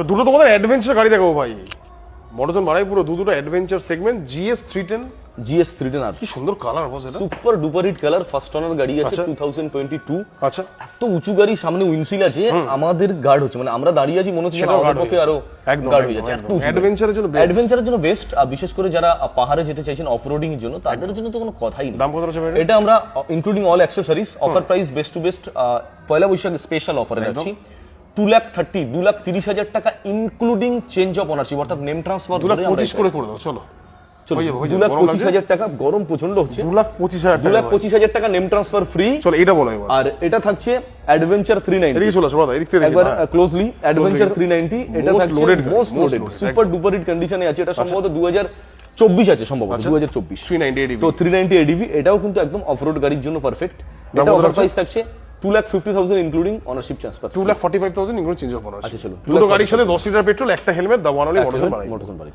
তো দুটো তোমাদের অ্যাডভেঞ্চার গাড়ি দেখাবো ভাই, মোটরজন বাড়াই পুরো দুটো অ্যাডভেঞ্চার সেগমেন্ট। GS 310, GS 310 আর কি সুন্দর কালার বস, এটা super duper hit colour, first owner গাড়ি আছে, আচ্ছা। 2022। আচ্ছা, এত উঁচু গাড়ি, সামনে উইন্ডশিল্ড আছে, আমাদের গার্ড হচ্ছে, মানে আমরা দাঁড়িয়ে আছি মনে হচ্ছে সেটাও আমাদের guard পক্ষে হয়ে আরো একদম, গার্ড হয়ে একদম, যাচ্ছে। এত একদম। উঁচু অ্যাডভেঞ্চারের জন্য best। অ্যাডভেঞ্চারের জন্য বেস্ট, বিশেষ করে যারা পাহাড়ে যেতে চাইছেন অফ রোডিং এর জন্য, তাদের জন্য তো কোনো কথাই নেই। দাম কত আছে ভাই? এটা আমরা including all accessories, offer price best to best, Poila Boishakh special অফারে যাচ্ছি 2,30,000 টাকা ইনক্লুডিং চেঞ্জ অফ ওনারশিপ, অর্থাৎ নেম ট্রান্সফার 2,25,000 করে দাও, চলো। হয়ে যাবে, হয়ে যাবে। 2,25,000 টাকা, গরম প্রচন্ড হচ্ছে। 2,25,000 টাকা। 2,25,000 টাকা নেম ট্রান্সফার ফ্রি। চলো এটা বলো এবার। আর এটা থাকছে অ্যাডভেঞ্চার 390। এদিকে চলে আসো দাদা, এদিক থেকে একবার দেখি। ক্লোজলি অ্যাডভেঞ্চার 390, এটা Most থাকছে loaded গাড়ি, most most loaded, loaded, super duper hit কন্ডিশনে আছে। এটা সম্ভবত 2024 আছে, সম্ভবত 2024। 390 ADV। তো 390 ADV, এটাও কিন্তু একদম অফরোড গাড়ির জন্য পারফেক্ট। দাম এটা কত অফার রাখছো? প্রাইস থাকছে 2,50,000 including ownership transfer. 2,45,000 including change of ownership. আচ্ছা, চলো। দুটো গাড়ির সাথে 10 লিটার পেট্রোল, একটা হেলমেট, দা ওয়ান অনলি মোটরজন বাড়াই। মোটরজন বাড়ি।